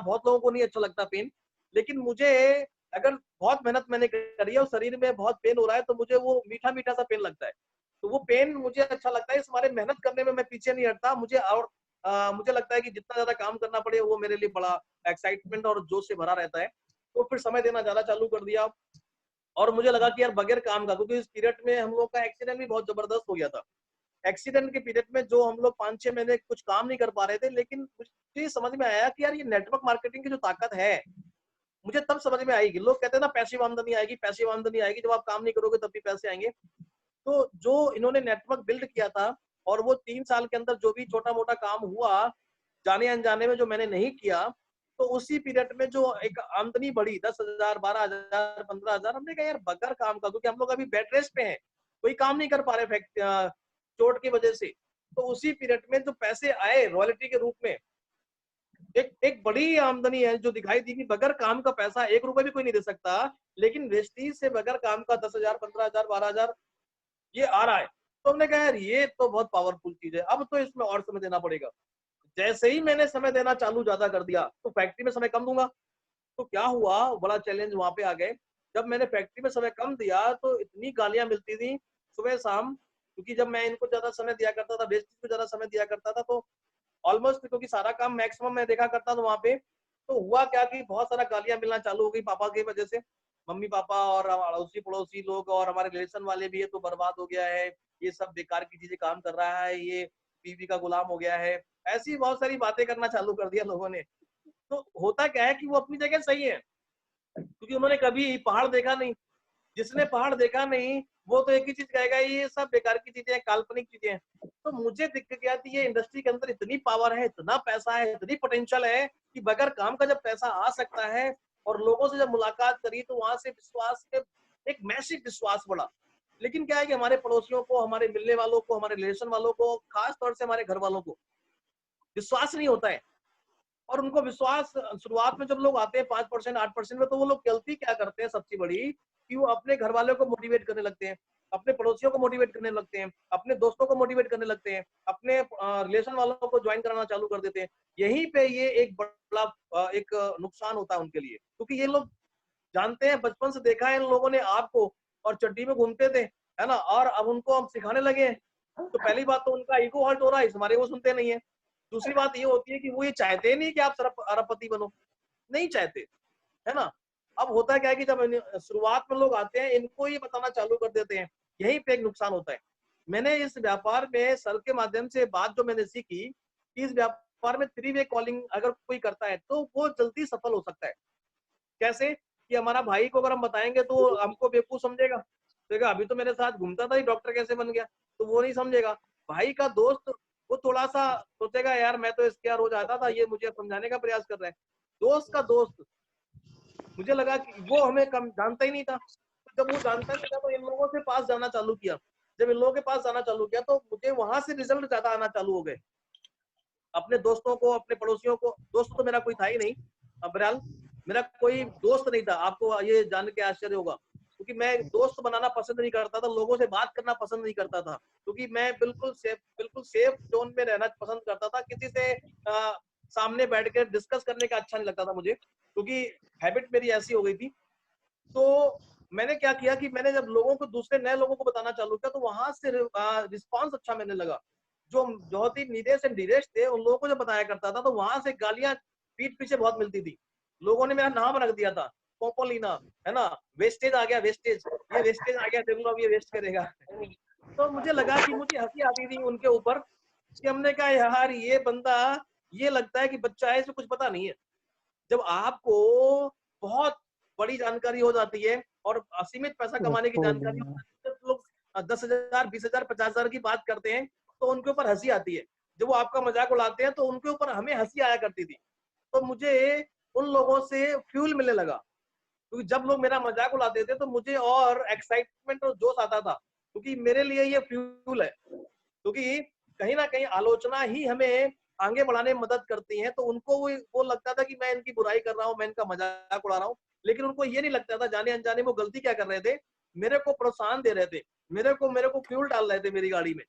बहुत लोगों को नहीं अच्छा लगता पेन, लेकिन मुझे अगर बहुत मेहनत मैंने करी है और शरीर में बहुत पेन हो रहा है तो मुझे वो मीठा-मीठा सा पेन लगता है। तो वो पेन मुझे अच्छा लगता है, इस मारे मेहनत करने में मैं पीछे नहीं हटता। मुझे लगता है कि जितना ज़्यादा काम करना पड़े वो मेरे लिए बड़ा एक्साइटमेंट और जोश से भरा रहता है। तो फिर समय देना ज़्यादा चालू कर दिया और मुझे लगा कि यार बगैर काम का, क्योंकि इस पीरियड में हम लोग का एक्सीडेंट भी बहुत ज़बरदस्त हो गया था। एक्सीडेंट के पीरियड में जो हम लोग 5-6 महीने कुछ काम नहीं कर पा रहे थे, लेकिन मुझे समझ में आया कि यार ये नेटवर्क मार्केटिंग की जो ताकत है, मुझे तब समझ में आई कि लोग कहते हैं ना पैसिव आमदनी आएगी, जब आप काम नहीं करोगे तब भी पैसे आएँगे। तो जो इन्होंने नेटवर्क बिल्ड किया था और वो 3 साल के अंदर जो भी छोटा-मोटा काम हुआ, जाने-अनजाने में जो मैंने नहीं किया, तो उसी पीरियड में जो एक आमदनी बढ़ी 10,000, 12,000, 15,000, हमने कहा यार बगैर काम का, क्योंकि हम लोग अभी बेड रेस्ट पे हैं, कोई काम नहीं कर पा रहे चोट की वजह से। तो उसी पीरियड में जो पैसे आए रॉयल्टी के रूप में, एक एक बड़ी आमदनी है जो दिखाई दी कि बगैर काम का पैसा ₹1 भी कोई नहीं दे सकता, लेकिन वेस्टीज से बगैर काम का 10,000, 15,000, 12,000 ये आ रहा है। तो हमने कहा यार ये तो बहुत पावरफुल चीज़ है, अब तो इसमें और समय देना पड़ेगा। जैसे ही मैंने समय देना चालू ज़्यादा कर दिया, तो फैक्ट्री में समय कम दूँगा। तो क्या हुआ, बड़ा चैलेंज वहाँ पे आ गए। जब मैंने फैक्ट्री में समय कम दिया तो इतनी गालियाँ मिलती थी सुबह-शाम, क्योंकि जब मैं इनको ज़्यादा समय दिया करता था, वेस्टेज को ज़्यादा समय दिया करता था, तो ऑलमोस्ट क्योंकि सारा काम मैक्सिमम मैं देखा करता था वहाँ पे, तो हुआ क्या कि बहुत सारा गालियाँ मिलना चालू हो गई पापा की वजह से। मम्मी-पापा और अड़ोसी-पड़ोसी लोग और हमारे रिलेशन वाले भी, ये तो बर्बाद हो गया है, ये सब बेकार की चीज़ें काम कर रहा है, ये बीवी का गुलाम हो गया है। ऐसी बहुत सारी बातें करना चालू कर दिया लोगों ने। तो होता क्या है कि वो अपनी जगह सही है, क्योंकि उन्होंने कभी पहाड़ देखा नहीं। जिसने पहाड़ देखा नहीं, वो तो एक ही चीज़ कहेगा ये सब बेकार की चीज़ें हैं, काल्पनिक चीज़ें हैं। तो मुझे दिख गया कि ये इंडस्ट्री के अंदर इतनी पावर है, इतना पैसा है, इतनी पोटेंशियल है कि बगैर काम का जब पैसा आ सकता है और लोगों से जब मुलाकात करी तो वहाँ से विश्वास के एक मैसिव विश्वास बढ़ा। लेकिन क्या है कि हमारे पड़ोसियों को, हमारे मिलने वालों को, हमारे रिलेशन वालों को, खास तौर से हमारे घर वालों को विश्वास नहीं होता है। और उनको विश्वास शुरुआत में जब लोग आते हैं 5% 8% में, तो वो लोग गलती क्या करते हैं सबसे बड़ी, कि वो अपने घर वालों को मोटिवेट करने लगते हैं, अपने पड़ोसियों को मोटिवेट करने लगते हैं, अपने दोस्तों को मोटिवेट करने लगते हैं, अपने रिलेशन वालों को ज्वाइन कराना चालू कर देते हैं। यहीं पे ये एक बड़ा एक नुकसान होता है उनके लिए, क्योंकि ये लोग जानते हैं, बचपन से देखा है इन लोगों ने आपको, और चड्डी में घूमते थे, है ना? और अब उनको हम सिखाने लगे हैं। तो पहली बात तो उनका ईगो हर्ट हो रहा है, इस मारे वो सुनते नहीं है। दूसरी बात ये होती है कि वो ये चाहते ही नहीं कि आप अरबपति बनो, नहीं चाहते, है ना? अब होता क्या है कि जब शुरुआत में लोग आते हैं, इनको ये बताना चालू कर देते हैं, यहीं पे एक नुकसान होता है। मैंने इस व्यापार में सर के माध्यम से बात जो मैंने सीखी, कि इस व्यापार में थ्री वे कॉलिंग अगर कोई करता है, तो वो जल्दी सफल हो सकता है। कैसे? कि हमारा भाई को अगर हम बताएँगे तो हमको बेवकूफ़ समझेगा। कहेगा अभी तो मेरे साथ घूमता था, ये डॉक्टर कैसे बन गया? तो वो नहीं समझेगा। भाई का दोस्त वो थोड़ा-सा सोचेगा यार मैं तो इसके यहाँ रोज़ आता था, ये मुझे समझाने का प्रयास कर रहा है। दोस्त का दोस्त, मुझे लगा कि वो हमें कम जानता ही नहीं था। तो जब वो जानता नहीं था तो इन लोगों के पास जाना चालू किया। जब इन लोगों के पास जाना चालू किया तो मुझे वहाँ से रिज़ल्ट ज़्यादा आना चालू हो गए। अपने दोस्तों को, अपने पड़ोसियों को, दोस्त तो मेरा कोई था ही नहीं। बहरहाल मेरा कोई दोस्त नहीं था, आपको ये जान के आश्चर्य होगा। क्योंकि मैं दोस्त बनाना पसंद नहीं करता था, लोगों से बात करना पसंद नहीं करता था। क्योंकि मैं बिल्कुल सेफ ज़ोन में रहना पसंद करता था। किसी से सामने बैठ के डिस्कस करने का अच्छा नहीं लगता था मुझे, क्योंकि हैबिट मेरी ऐसी हो गई थी। तो मैंने क्या किया कि मैंने जब लोगों को, दूसरे नए लोगों को बताना चालू किया, तो वहाँ से रिस्पॉन्स अच्छा मिलने लगा। जो बहुत ही नीडेस्ट एंड डीरेस्ट थे, उन लोगों को जब बताया करता था, तो वहाँ से गालियाँ पीठ पीछे बहुत मिलती थी। लोगों ने मेरा नाम रख दिया था, पोपोलीना, है ना? वेस्टेज आ गया वेस्टेज, ये वेस्टेज आ गया, देख लो अब ये वेस्ट करेगा। तो मुझे लगा कि मुझे हँसी आती थी उनके ऊपर, कि हमने कहा यार ये बंदा, ये लगता है कि बच्चा है, इसे कुछ पता नहीं है। जब आपको बहुत बड़ी जानकारी हो जाती है और असीमित पैसा कमाने की ओहो! जानकारी हो जाती है, तो लोग 10,000, 20,000, 50,000 की बात करते हैं, तो उनके ऊपर हँसी आती है। जब वो आपका मज़ाक उड़ाते हैं, तो उनके ऊपर हमें हँसी आया करती थी। तो मुझे उन लोगों से फ्यूल मिलने लगा, क्योंकि जब लोग मेरा मज़ाक उड़ाते थे, तो मुझे और एक्साइटमेंट और जोश आता था, क्योंकि मेरे लिए ये फ्यूल है। क्योंकि कहीं न कहीं आलोचना ही हमें आगे बढ़ाने में मदद करती है, तो उनको वो लगता था कि मैं इनकी बुराई कर रहा हूँ, मैं इनका मज़ाक उड़ा रहा हूँ। लेकिन उनको ये नहीं लगता था, जाने-अनजाने में वो गलती क्या कर रहे थे, मेरे को प्रोत्साहन दे रहे थे, मेरे को फ्यूल डाल रहे थे मेरी गाड़ी में।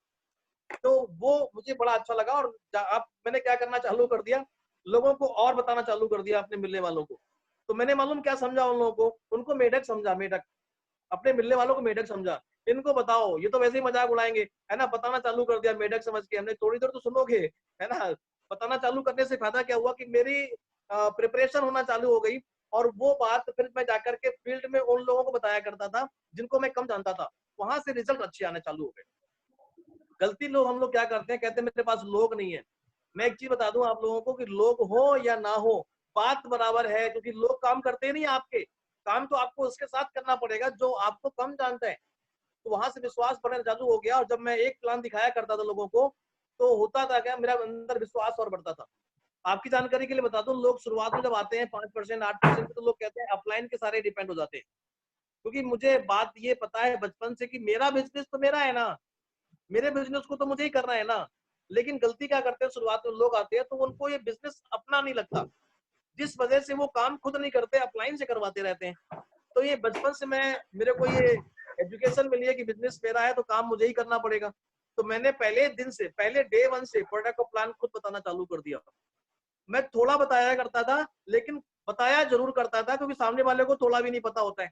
तो वो मुझे बड़ा अच्छा लगा और अब मैंने क्या करना चालू कर दिया, लोगों को और बताना चालू कर दिया अपने मिलने वालों को। तो मैंने मालूम क्या समझा उन लोगों को, उनको मेढक समझा, मेढक। अपने मिलने वालों को मेढक समझा। इनको बताओ, ये तो वैसे ही मजाक उड़ाएंगे, है ना, बताना चालू कर दिया मेढक समझ के। हमने थोड़ी देर तो सुनोगे, है ना। बताना चालू करने से फायदा क्या हुआ कि मेरी प्रिपरेशन होना चालू हो गई, और वो बात फिर मैं जाकर के फील्ड में उन लोगों को बताया करता था जिनको मैं कम जानता था। वहां से रिजल्ट अच्छे आने चालू हो गए। गलती लोग हम लोग क्या करते हैं, कहते हैं मेरे पास लोग नहीं है। मैं एक चीज बता दूं आप लोगों को कि लोग हो या ना हो, बात बराबर है, क्योंकि लोग काम करते नहीं आपके। काम तो आपको उसके साथ करना पड़ेगा जो आपको कम जानता है। तो वहां से विश्वास बढ़ना चालू हो गया, और जब मैं एक प्लान दिखाया करता था लोगों को, तो होता था क्या, मेरा अंदर विश्वास और बढ़ता था। आपकी जानकारी के लिए बता दूं, लोग शुरुआत में जब आते हैं 5% 8% तो लोग कहते हैं अपलाइन के सारे डिपेंड हो जाते हैं। क्योंकि मुझे बात ये पता है बचपन से कि मेरा बिजनेस तो मेरा है ना, मेरे बिजनेस को तो मुझे ही करना है ना। लेकिन गलती क्या करते हैं, शुरुआत में लोग आते हैं तो उनको ये बिजनेस अपना नहीं लगता, जिस वजह से वो काम खुद नहीं करते, अपलाइन से करवाते रहते हैं। तो ये बचपन से मेरे को ये एजुकेशन मिली है कि बिजनेस मेरा है तो काम मुझे ही करना पड़ेगा। तो मैंने पहले दिन से, पहले डे वन से प्रोडक्ट को प्लान खुद बताना चालू कर दिया। मैं थोड़ा बताया करता था, लेकिन बताया जरूर करता था, क्योंकि सामने वाले को थोड़ा भी नहीं पता होता है।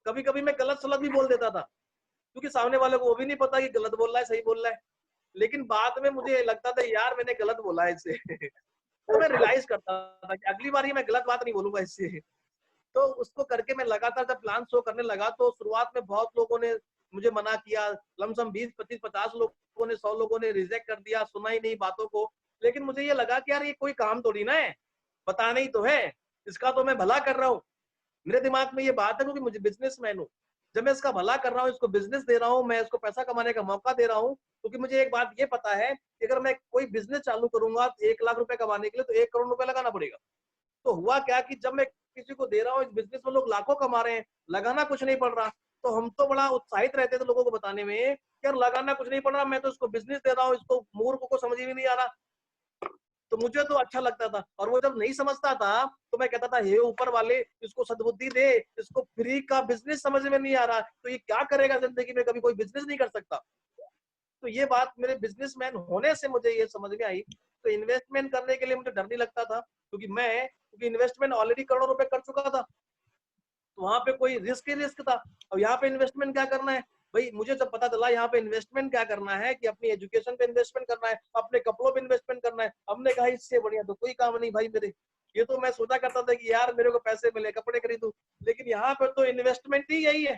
कभी कभी मैं गलत सलत भी बोल देता था, क्योंकि सामने वाले को वो भी नहीं पता कि गलत बोल रहा है सही बोल रहा है। लेकिन बाद में मुझे लगता था यार मैंने गलत बोला है इससे। तो मैं रियलाइज करता था कि अगली बार मैं गलत बात नहीं बोलूंगा इससे। तो उसको करके मैं लगातार जब प्लान शो करने लगा, तो शुरुआत में बहुत लोगों ने मुझे मना किया, लमसम 20 25 50 लोगों ने, 100 लोगों ने रिजेक्ट कर दिया, सुना ही नहीं बातों को। लेकिन मुझे ये लगा कि यार ये कोई काम थोड़ी ना है, बताना ही तो है, इसका तो मैं भला कर रहा हूँ। मेरे दिमाग में ये बात है, क्योंकि मुझे बिजनेसमैन हूँ। जब मैं इसका भला कर रहा हूँ, इसको बिजनेस दे रहा हूँ, मैं इसको पैसा कमाने का मौका दे रहा हूँ, क्योंकि मुझे एक बात ये पता है कि अगर मैं कोई बिजनेस चालू करूंगा 1 लाख रुपए कमाने के लिए, तो 1 करोड़ रुपए लगाना पड़ेगा। तो हुआ क्या कि जब मैं किसी को दे रहा हूँ, इस बिजनेस में लोग लाखों कमा रहे हैं, लगाना कुछ नहीं पड़ रहा, तो हम तो बड़ा उत्साहित रहते थे लोगों को बताने में कि यार लगाना कुछ नहीं पड़ रहा, मैं तो इसको बिजनेस दे रहा हूँ, इसको मूर्ख को समझ ही नहीं आ रहा। तो मुझे तो अच्छा लगता था, और वो जब नहीं समझता था तो मैं कहता था हे ऊपर वाले, इसको सद्बुद्धि दे, इसको फ्री का बिजनेस समझ में नहीं आ रहा, तो ये क्या करेगा जिंदगी में, कभी कोई बिजनेस नहीं कर सकता। तो ये बात मेरे बिजनेसमैन होने से मुझे ये समझ में आई। तो इन्वेस्टमेंट करने के लिए मुझे डर नहीं लगता था, क्योंकि इन्वेस्टमेंट ऑलरेडी करोड़ों रुपए कर चुका था। तो वहां पे कोई रिस्क ही रिस्क था। अब यहाँ पे इन्वेस्टमेंट क्या करना है भाई, मुझे जब पता चला यहाँ पे इन्वेस्टमेंट क्या करना है, कि अपनी एजुकेशन पे इन्वेस्टमेंट करना है, अपने कपड़ों पे इन्वेस्टमेंट करना है, हमने कहा इससे बढ़िया तो कोई काम नहीं भाई मेरे। ये तो मैं सोचा करता था कि यार मेरे को पैसे मिले कपड़े खरीदूं, लेकिन यहाँ पे तो इन्वेस्टमेंट ही यही है।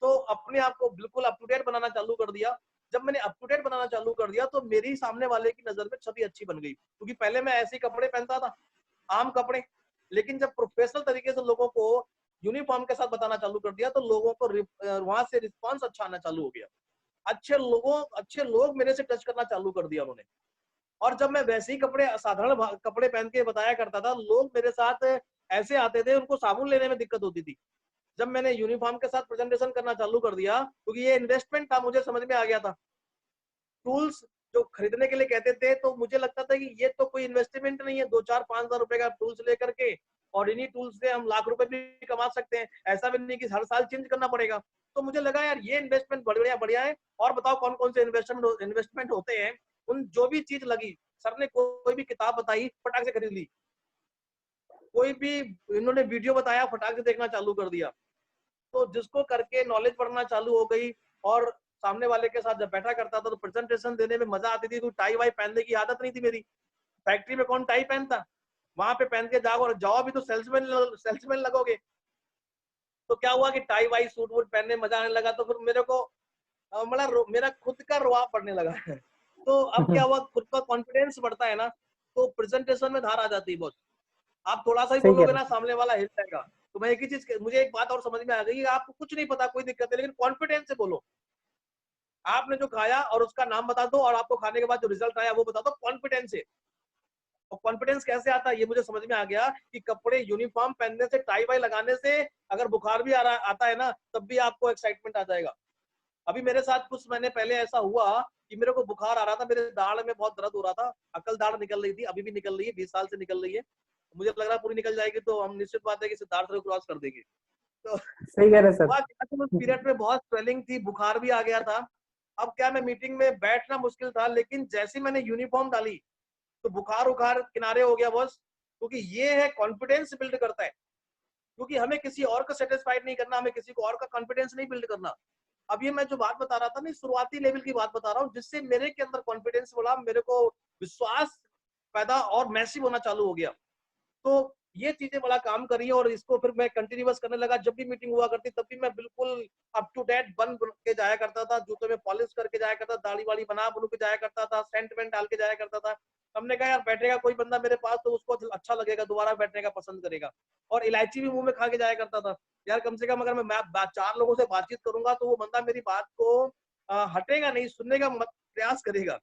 तो अपने आप को बिल्कुल अप टू डेट बनाना चालू कर दिया। जब मैंने अप टू डेट बनाना चालू कर दिया, तो मेरी सामने वाले की नजर में छवि अच्छी बन गई, क्योंकि पहले मैं ऐसे कपड़े पहनता था, आम कपड़े। लेकिन जब प्रोफेशनल तरीके से लोगों को यूनिफॉर्म के साथ बताना चालू कर दिया, तो लोगों को वहां से रिस्पॉन्स अच्छा आना चालू हो गया। अच्छे लोग मेरे से टच करना चालू कर दिया उन्होंने। और जब मैं वैसे ही कपड़े, साधारण कपड़े पहन के बताया करता था, लोग मेरे साथ ऐसे आते थे, उनको साबुन लेने में दिक्कत होती थी। जब मैंने यूनिफॉर्म के साथ प्रेजेंटेशन करना चालू कर दिया, क्योंकि ये इन्वेस्टमेंट था, मुझे समझ में आ गया था। टूल्स जो खरीदने के लिए कहते थे, तो मुझे लगता था कि ये तो कोई इन्वेस्टमेंट नहीं है, 2 4 5 हज़ार रुपए का टूल्स लेकर के, और इन्हीं टूल्स से हम लाख रुपए भी कमा सकते हैं। ऐसा भी नहीं कि हर साल चेंज करना पड़ेगा। तो मुझे लगा यार ये इन्वेस्टमेंट बढ़िया बढ़िया है। और बताओ कौन कौन से इन्वेस्टमेंट होते हैं। उन जो भी चीज लगी, सर ने कोई भी किताब बताई, फटाक से खरीद ली। कोई भी इन्होंने वीडियो बताया, फटाक से देखना चालू कर दिया। तो जिसको करके नॉलेज बढ़ना चालू हो गई। और सामने वाले के साथ जब बैठा करता था, तो प्रेजेंटेशन देने में मजा आती थी। तो टाई वाई पहनने की आदत नहीं थी मेरी। फैक्ट्री में कौन टाई पहनता, वहां पे पहन के जाओ, और जाओ भी तो सेल्समैन लगोगे। तो क्या हुआ कि टाई वाई सूट वूट पहनने में मजा आने लगा, तो फिर मेरे को मेरा खुद का रुआब पड़ने लगा। तो अब क्या हुआ, खुद का कॉन्फिडेंस बढ़ता है ना, तो प्रेजेंटेशन में धार आ जाती है बहुत। आप थोड़ा सा ही सही कह बोलोगे रहे ना, हैं। सामने वाला हिल जाएगा। तो मैं एक ही चीज, मुझे एक बात और समझ में आ गई कि आपको कुछ नहीं पता, कोई दिक्कत है, लेकिन कॉन्फिडेंस से बोलो। आपने जो खाया और उसका नाम बता दो, और आपको खाने के बाद जो रिजल्ट आया वो बता दो, कॉन्फिडेंस से। और कॉन्फिडेंस कैसे आता है, ये मुझे समझ में आ गया कि कपड़े यूनिफॉर्म पहनने से, टाई वाई लगाने से, अगर बुखार भी आता है ना, तब भी आपको एक्साइटमेंट आ जाएगा। अभी मेरे साथ कुछ महीने पहले ऐसा हुआ कि मेरे को बुखार आ रहा था, मेरे दाढ़ में बहुत दर्द हो रहा था, अकल दाढ़ निकल रही थी, अभी भी निकल रही है, 20 साल से निकल रही है। मुझे लग रहा है पूरी निकल जाएगी तो हम निश्चित बात है कि सिद्धार्थ को क्रॉस कर देंगे। तो सही कह रहे हैं सर। हुआ क्या कि उस पीरियड में बहुत स्वेलिंग थी, बुखार भी आ गया था। अब क्या, मैं मीटिंग में बैठना मुश्किल था, लेकिन जैसे मैंने यूनिफॉर्म डाली, तो बुखार उखार किनारे हो गया बॉस, क्योंकि ये है कॉन्फिडेंस बिल्ड करता है। क्योंकि हमें किसी और को सेटिस्फाइड नहीं करना, हमें किसी को और का कॉन्फिडेंस नहीं बिल्ड करना। अब ये मैं जो बात बता रहा था ना, शुरुआती लेवल की बात बता रहा हूँ, जिससे मेरे के अंदर कॉन्फिडेंस बढ़ा, मेरे को विश्वास पैदा और मैसिव होना चालू हो गया। तो ये चीजें बड़ा काम करी और इसको फिर मैं कंटिन्यूअस करने लगा। जब भी मीटिंग हुआ करती तब भी मैं बिल्कुल अप टू डेट बन के जाया करता था, जूते में पॉलिश करके जाया करता, दाढ़ी वाड़ी बना बुन के जाया करता था, सेंट वेंट डाल के जाया करता था। हमने कहा यार बैठेगा कोई बंदा मेरे पास तो उसको अच्छा लगेगा, दोबारा बैठने का पसंद करेगा। और इलायची भी मुंह में खा के जाया करता था। यार कम से कम अगर मैं 4 लोगों से बातचीत करूंगा तो वो बंदा मेरी बात को हटेगा नहीं, सुनने का प्रयास करेगा।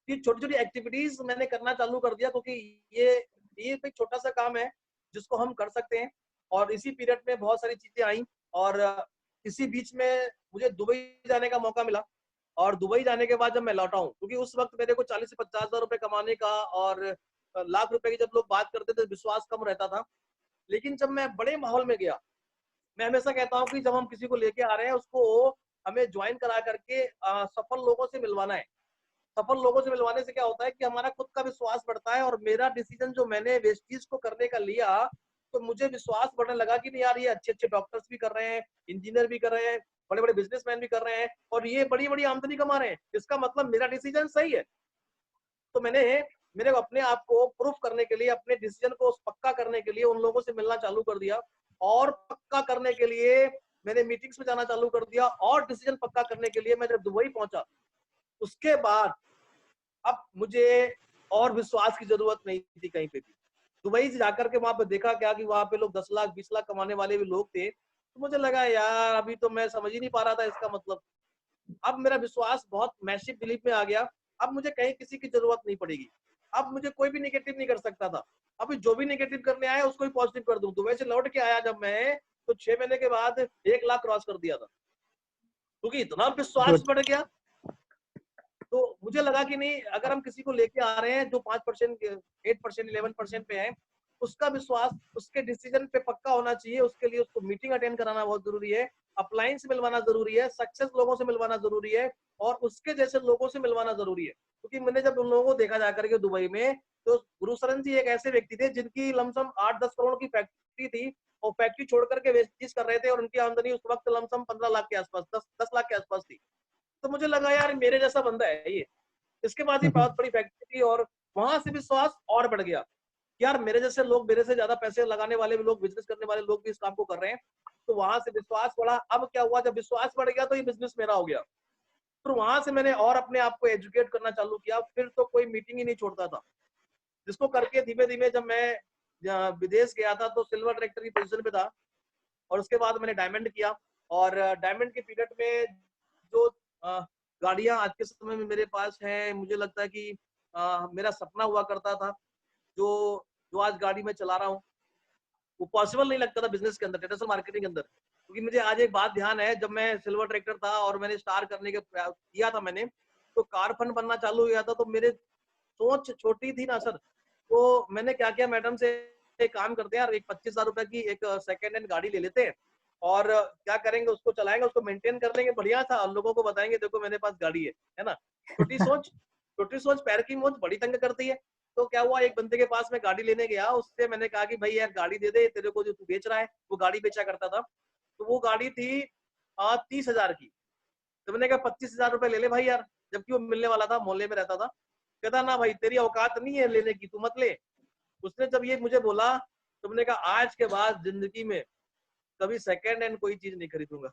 ये छोटी छोटी एक्टिविटीज मैंने करना चालू कर दिया, क्योंकि ये एक छोटा सा काम है जिसको हम कर सकते हैं। और इसी पीरियड में बहुत सारी चीजें आई और इसी बीच में मुझे दुबई जाने का मौका मिला। और दुबई जाने के बाद जब मैं लौटा हूँ, क्योंकि उस वक्त मेरे को 40 से 50 हजार रुपए कमाने का और लाख रुपए की जब लोग बात करते थे विश्वास कम रहता था। लेकिन जब मैं बड़े माहौल में गया, मैं हमेशा कहता हूँ कि जब हम किसी को लेके आ रहे हैं उसको हमें ज्वाइन करा करके सफल लोगों से मिलवाना है। सफल लोगों से मिलवाने से क्या होता है कि हमारा खुद का विश्वास बढ़ता है। और मेरा डिसीजन जो मैंने वेस्टीज को करने का लिया, तो मुझे विश्वास बढ़ने लगा कि नहीं यार, ये अच्छे अच्छे डॉक्टर्स भी कर रहे हैं, इंजीनियर भी कर रहे हैं, बड़े बड़े बिजनेसमैन भी कर रहे हैं और ये बड़ी बड़ी आमदनी कमा रहे हैं। इसका मतलब मेरा डिसीजन सही है। तो मैंने मेरे अपने आप को प्रूफ करने के लिए, अपने डिसीजन को पक्का करने के लिए उन लोगों से मिलना चालू कर दिया। और पक्का करने के लिए मैंने मीटिंग्स में जाना चालू कर दिया। और डिसीजन पक्का करने के लिए मैं जब दुबई पहुंचा, उसके बाद अब मुझे और विश्वास की जरूरत नहीं थी कहीं पे भी। दुबई से जाकर के वहां पे देखा क्या कि वहां पे लोग 10 लाख 20 लाख कमाने वाले भी लोग थे। तो मुझे लगा यार अभी तो मैं समझ ही नहीं पा रहा था इसका मतलब। अब मेरा विश्वास बहुत मैसिव बिलीफ में आ गया। अब मुझे कहीं किसी की जरूरत नहीं पड़ेगी। अब मुझे कोई भी नेगेटिव नहीं कर सकता था। अभी जो भी नेगेटिव करने आया उसको ही पॉजिटिव कर दूं। दुबई से लौट के आया जब मैं, तो 6 महीने के बाद 1 लाख क्रॉस कर दिया था, क्योंकि इतना विश्वास गुड। बढ़ गया। तो मुझे लगा कि नहीं, अगर हम किसी को लेके आ रहे हैं जो 5%, 8%, 11% पे है, उसका विश्वास उसके डिसीजन पे पक्का होना चाहिए। उसके लिए उसको मीटिंग अटेंड कराना बहुत जरूरी है, अपलाइन से मिलवाना जरूरी है, सक्सेस लोगों से मिलवाना जरूरी है और उसके जैसे लोगों से मिलवाना जरूरी है। क्योंकि मैंने जब उन लोगों को देखा जाकर के दुबई में, तो गुरुशरण जी एक ऐसे व्यक्ति थे जिनकी लमसम 8-10 करोड़ की फैक्ट्री थी और फैक्ट्री छोड़ करके वेस्टीज कर रहे थे और उनकी आमदनी उस वक्त लमसम 15 लाख के आसपास, 10 लाख के आसपास थी। तो मुझे लगा यार मेरे जैसा बंदा है ये। इसके बाद ही बहुत बड़ी फैक्ट्री थी और वहां से विश्वास और बढ़ गया। यार मेरे जैसे लोग, मेरे से ज्यादा पैसे लगाने वाले भी लोग, बिजनेस करने वाले लोग भी इस काम को कर रहे हैं। तो वहां से विश्वास बढ़ा। अब क्या हुआ, जब विश्वास बढ़ गया तो ये बिजनेस मेरा हो गया। फिर वहां से मैंने और अपने आप को एजुकेट करना चालू किया। फिर तो कोई मीटिंग ही नहीं छोड़ता था, जिसको करके धीमे धीमे जब मैं विदेश गया था तो सिल्वर डायरेक्टर की पोजीशन पे था। और उसके बाद मैंने डायमंड किया। और डायमंड के पीरियड में जो गाड़ियां आज के समय में मेरे पास है, मुझे लगता है कि मेरा सपना हुआ करता था जो जो आज गाड़ी में चला रहा हूँ, वो पॉसिबल नहीं लगता था बिजनेस के अंदर, ट्रेडिशनल मार्केटिंग के अंदर। क्योंकि मुझे आज एक बात ध्यान है, जब मैं सिल्वर ट्रैक्टर था और मैंने स्टार करने के प्रयास किया था मैंने, तो कार फंड बनना चालू हुआ था। तो मेरे सोच छोटी थी ना सर। तो मैंने क्या किया, मैडम से एक काम करते हैं यार, एक 25,000 रुपए की एक सेकेंड हैंड गाड़ी ले लेते हैं और क्या करेंगे, उसको चलाएंगे, उसको मेंटेन कर लेंगे बढ़िया था और लोगों को बताएंगे देखो मेरे पास गाड़ी है ना। छोटी सोच, छोटी सोच पैर की मोच बड़ी तंग करती है। तो क्या हुआ, एक बंदे के पास मैं गाड़ी लेने गया, उससे मैंने कहा कि भाई यार गाड़ी दे दे, तेरे को जो तू बेच रहा है, वो गाड़ी बेचा करता था। तो वो गाड़ी थी 30,000 की। तो मैंने कहा 25,000 रुपए ले ले भाई यार, जबकि वो मिलने वाला था, मोहल्ले में रहता था। कहता ना भाई तेरी औकात नहीं है लेने की, तू मत ले। उसने जब ये मुझे बोला तो मैंने कहा आज के बाद जिंदगी में कभी सेकेंड हैंड कोई चीज नहीं खरीदूंगा।